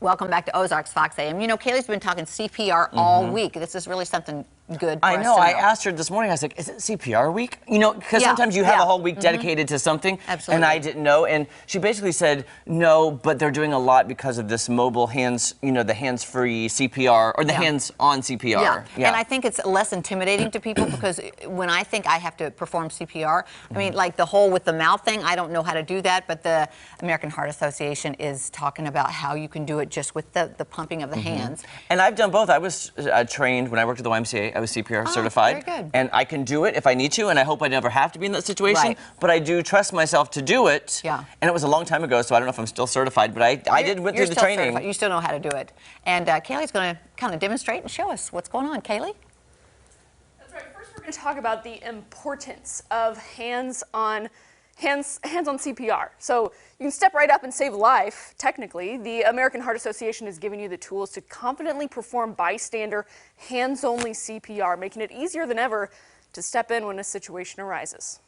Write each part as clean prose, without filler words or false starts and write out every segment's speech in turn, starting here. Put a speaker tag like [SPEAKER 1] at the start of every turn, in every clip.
[SPEAKER 1] Welcome back to Ozarks Fox AM. You know, Kaylee's been talking CPR all week. This is really something good for
[SPEAKER 2] I
[SPEAKER 1] us
[SPEAKER 2] know.
[SPEAKER 1] to
[SPEAKER 2] I asked her this morning, I was like, is it CPR week? You know, because sometimes you have a whole week dedicated to something.
[SPEAKER 1] Absolutely.
[SPEAKER 2] And I didn't know. And she basically said, no, but they're doing a lot because of this mobile hands, you know, the hands-free CPR, or the hands-on CPR.
[SPEAKER 1] Yeah. And I think it's less intimidating to people because when I think I have to perform CPR, I mean, like the whole with the mouth thing, I don't know how to do that, but the American Heart Association is talking about how you can do it just with the pumping of the hands.
[SPEAKER 2] And I've done both. I was trained when I worked at the YMCA. I was CPR certified.
[SPEAKER 1] Very good.
[SPEAKER 2] And I can do it if I need to, and I hope I never have to be in that situation.
[SPEAKER 1] Right.
[SPEAKER 2] But I do trust myself to do it.
[SPEAKER 1] Yeah.
[SPEAKER 2] And it was a long time ago, so I don't know if I'm still certified, but I went through the training.
[SPEAKER 1] Certified. You still know how to do it. And Kaylee's going to kind of demonstrate and show us what's going on. Kaylee?
[SPEAKER 3] That's right. First, we're going to talk about the importance of hands-on CPR. So you can step right up and save life, technically. The American Heart Association has given you the tools to confidently perform bystander hands-only CPR, making it easier than ever to step in when a situation arises.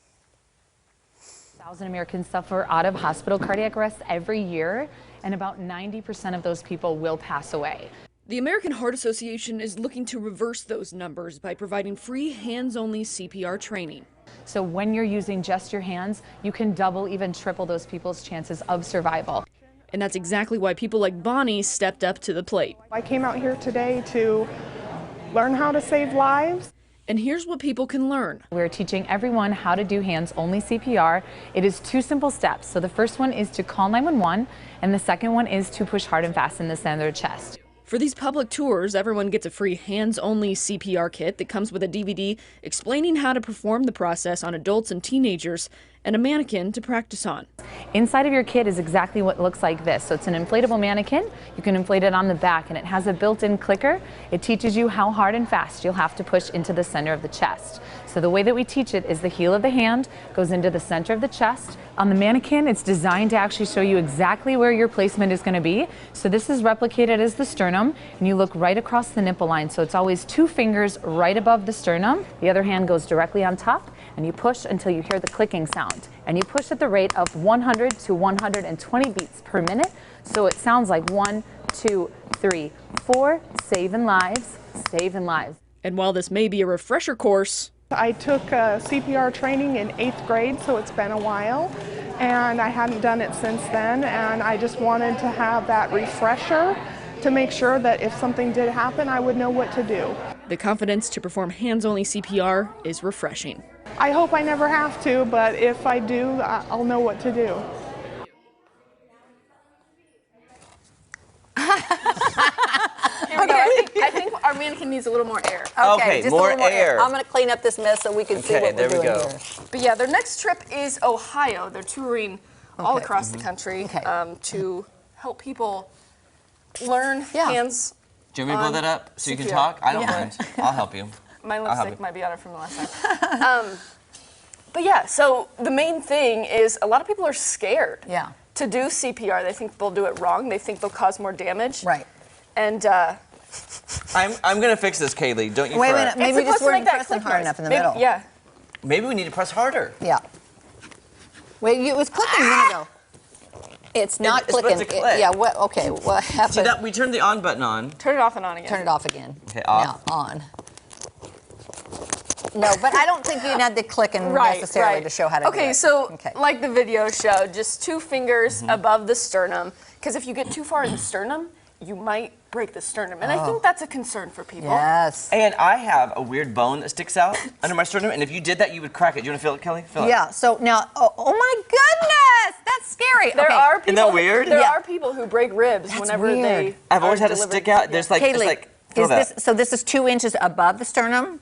[SPEAKER 4] 1,000 Americans suffer out of hospital cardiac arrest every year, and about 90% of those people will pass away.
[SPEAKER 3] The American Heart Association is looking to reverse those numbers by providing free hands-only CPR training.
[SPEAKER 4] So when you're using just your hands, you can double, even triple those people's chances of survival.
[SPEAKER 3] And that's exactly why people like Bonnie stepped up to the plate.
[SPEAKER 5] I came out here today to learn how to save lives.
[SPEAKER 3] And here's what people can learn.
[SPEAKER 4] We're teaching everyone how to do hands-only CPR. It is 2 simple steps. So the first one is to call 911, and the second one is to push hard and fast in the center of the chest.
[SPEAKER 3] For these public tours, everyone gets a free hands-only CPR kit that comes with a DVD explaining how to perform the process on adults and teenagers, and a mannequin to practice on.
[SPEAKER 4] Inside of your kit is exactly what looks like this. So it's an inflatable mannequin. You can inflate it on the back, and it has a built-in clicker. It teaches you how hard and fast you'll have to push into the center of the chest. So the way that we teach it is the heel of the hand goes into the center of the chest. On the mannequin, it's designed to actually show you exactly where your placement is going to be. So this is replicated as the sternum, and you look right across the nipple line. So it's always 2 fingers right above the sternum. The other hand goes directly on top, and you push until you hear the clicking sound. And you push at the rate of 100 to 120 beats per minute. So it sounds like 1, 2, 3, 4, saving lives, saving lives.
[SPEAKER 3] And while this may be a refresher course,
[SPEAKER 5] I took CPR training in 8th grade, so it's been a while, and I hadn't done it since then, and I just wanted to have that refresher to make sure that if something did happen, I would know what to do.
[SPEAKER 3] the confidence to perform hands-only CPR is refreshing.
[SPEAKER 5] I hope I never have to, but if I do, I'll know what to do.
[SPEAKER 3] I think our mannequin needs a little more air.
[SPEAKER 2] Okay,
[SPEAKER 1] just
[SPEAKER 2] more
[SPEAKER 1] a little more
[SPEAKER 2] air.
[SPEAKER 1] I'm going to clean up this mess so we can see what we're doing here.
[SPEAKER 3] But yeah, their next trip is Ohio. They're touring all across the country to help people learn hands.
[SPEAKER 2] Do you want me to blow that up so you can talk? I don't mind. I'll help you.
[SPEAKER 3] My lipstick might be on it from the last time. But yeah, so the main thing is a lot of people are scared to do CPR. They think they'll do it wrong. They think they'll cause more damage.
[SPEAKER 1] Right.
[SPEAKER 3] And
[SPEAKER 2] I'm gonna fix this, Kaylee. Don't you
[SPEAKER 1] Wait a
[SPEAKER 2] fret.
[SPEAKER 1] minute. Maybe we just weren't pressing hard enough in the middle.
[SPEAKER 3] Yeah.
[SPEAKER 2] Maybe we need to press harder.
[SPEAKER 1] Yeah. Wait, it was clicking a minute ago. It's not clicking.
[SPEAKER 2] It's supposed to click.
[SPEAKER 1] Yeah. What? Okay. What happened?
[SPEAKER 2] See that? We turned the on button on.
[SPEAKER 3] Turn it off and on again.
[SPEAKER 1] Turn it off again.
[SPEAKER 2] Okay, off.
[SPEAKER 1] Now on. No, but I don't think you had the clicking necessarily to show how to do it.
[SPEAKER 3] Okay, so like the video showed, just 2 fingers above the sternum, because if you get too far in the sternum, you might break the sternum, and I think that's a concern for people.
[SPEAKER 1] Yes.
[SPEAKER 2] And I have a weird bone that sticks out under my sternum, and if you did that, you would crack it. Do you want to feel it, Kelly? Feel it.
[SPEAKER 1] Yeah. So now, oh my goodness, that's scary.
[SPEAKER 3] There are people.
[SPEAKER 2] Isn't that weird?
[SPEAKER 3] There are people who break ribs whenever they.
[SPEAKER 2] I've always had it stick out. There's like,
[SPEAKER 1] Kaylee,
[SPEAKER 2] it's like.
[SPEAKER 1] so this is 2 inches above the sternum?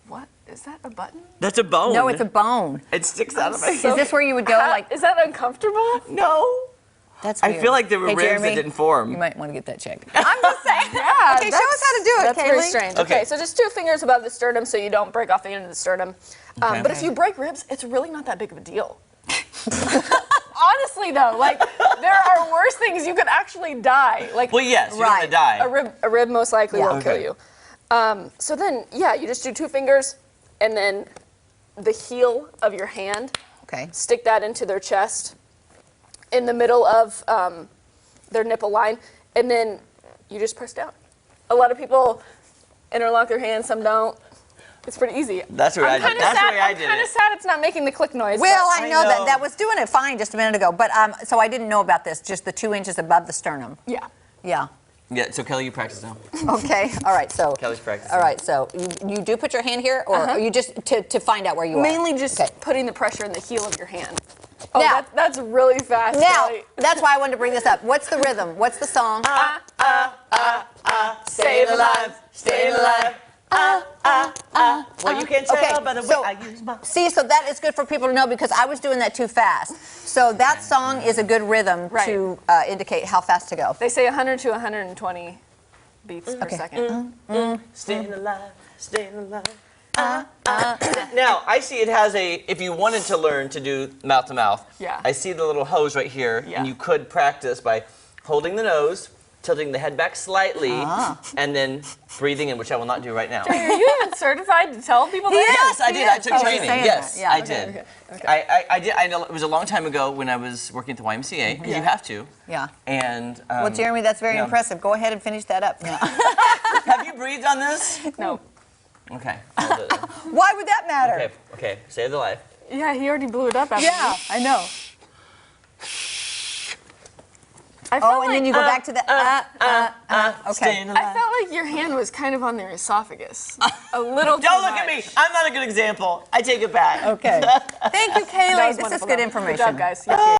[SPEAKER 3] What? Is that a button?
[SPEAKER 2] That's a bone.
[SPEAKER 1] No, it's a bone.
[SPEAKER 2] It sticks out of my
[SPEAKER 1] Is this where you would go like?
[SPEAKER 3] Is that uncomfortable?
[SPEAKER 2] No.
[SPEAKER 1] That's
[SPEAKER 2] I
[SPEAKER 1] weird.
[SPEAKER 2] feel like there were ribs
[SPEAKER 1] Jeremy,
[SPEAKER 2] that didn't form.
[SPEAKER 1] You might want to get that checked. I'm just saying.
[SPEAKER 3] Yeah.
[SPEAKER 1] Okay, show us how to do it,
[SPEAKER 3] That's very
[SPEAKER 1] Kaylee.
[SPEAKER 3] strange.
[SPEAKER 2] Okay.
[SPEAKER 3] Okay, so just 2 fingers above the sternum so you don't break off the end of the sternum. But if you break ribs, it's really not that big of a deal. Honestly, though, like there are worse things. You could actually die. Like,
[SPEAKER 2] well, yes, you're gonna die.
[SPEAKER 3] A rib most likely will kill you. So then, yeah, you just do 2 fingers, and then the heel of your hand.
[SPEAKER 1] Okay.
[SPEAKER 3] Stick that into their chest, in the middle of their nipple line, and then you just press down. A lot of people interlock their hands, some don't. It's pretty easy.
[SPEAKER 2] That's where I did it. That's the way I did
[SPEAKER 3] I'm kind of
[SPEAKER 2] it.
[SPEAKER 3] sad it's not making the click noise.
[SPEAKER 1] Well,
[SPEAKER 3] but
[SPEAKER 1] I know that
[SPEAKER 2] know.
[SPEAKER 1] that was doing it fine just a minute ago, but so I didn't know about this. Just the 2 inches above the sternum.
[SPEAKER 3] yeah.
[SPEAKER 1] Yeah.
[SPEAKER 2] Yeah, so Kelly, you practice now.
[SPEAKER 1] Okay. All right. So.
[SPEAKER 2] Kelly's practicing.
[SPEAKER 1] All right. So you do put your hand here, or you just to find out where you are.
[SPEAKER 3] Mainly just
[SPEAKER 1] Okay.
[SPEAKER 3] putting the pressure in the heel of your hand. Oh,
[SPEAKER 1] Now-
[SPEAKER 3] that's really fast.
[SPEAKER 1] Now,
[SPEAKER 3] Kelly.
[SPEAKER 1] that's why I wanted to bring this up. What's the rhythm? What's the song?
[SPEAKER 3] Staying alive, staying alive.
[SPEAKER 2] Well, you can't tell
[SPEAKER 1] Okay,
[SPEAKER 2] by the way
[SPEAKER 1] so-
[SPEAKER 2] I use my...
[SPEAKER 1] See, so that is good for people to know because I was doing that too fast. So that song is a good rhythm
[SPEAKER 3] Right.
[SPEAKER 1] to indicate how fast to go.
[SPEAKER 3] They say 100 to 120 beats per second.
[SPEAKER 2] Staying alive, staying alive. Now, I see it has a, if you wanted to learn to do mouth to mouth,
[SPEAKER 3] Yeah.
[SPEAKER 2] I see the little hose right here,
[SPEAKER 3] Yeah.
[SPEAKER 2] and you could practice by holding the nose, tilting the head back slightly, and then breathing in, which I will not do right now.
[SPEAKER 3] Are you even certified to tell people that?
[SPEAKER 2] Yes, I did. I took
[SPEAKER 1] Oh, he's
[SPEAKER 2] training.
[SPEAKER 1] saying
[SPEAKER 2] Yes,
[SPEAKER 1] that. Yeah.
[SPEAKER 2] I
[SPEAKER 1] Okay,
[SPEAKER 2] did.
[SPEAKER 3] okay,
[SPEAKER 2] I did. I know it was a long time ago when I was working at the YMCA, because you have to.
[SPEAKER 1] Yeah.
[SPEAKER 2] And
[SPEAKER 1] Well, Jeremy, that's very
[SPEAKER 2] yeah.
[SPEAKER 1] impressive. Go ahead and finish that up.
[SPEAKER 2] have you breathed on this?
[SPEAKER 3] No.
[SPEAKER 2] Okay. I'll do it.
[SPEAKER 1] Why would that matter?
[SPEAKER 2] Okay. Okay. Save the life.
[SPEAKER 3] Yeah, he already blew it up after
[SPEAKER 1] Yeah,
[SPEAKER 3] me.
[SPEAKER 1] I know.
[SPEAKER 3] I felt
[SPEAKER 1] Oh, and then you go back to the Okay.
[SPEAKER 2] Staying
[SPEAKER 3] I
[SPEAKER 2] alive.
[SPEAKER 3] felt like your hand was kind of on their esophagus. A little too
[SPEAKER 2] Don't look at me.
[SPEAKER 3] much.
[SPEAKER 2] I'm not a good example. I take it back.
[SPEAKER 1] Okay. Thank you,
[SPEAKER 3] That
[SPEAKER 1] Kaylee.
[SPEAKER 3] was
[SPEAKER 1] This is
[SPEAKER 3] wonderful,
[SPEAKER 1] good
[SPEAKER 3] though.
[SPEAKER 1] information.
[SPEAKER 3] Good job, guys. Yeah.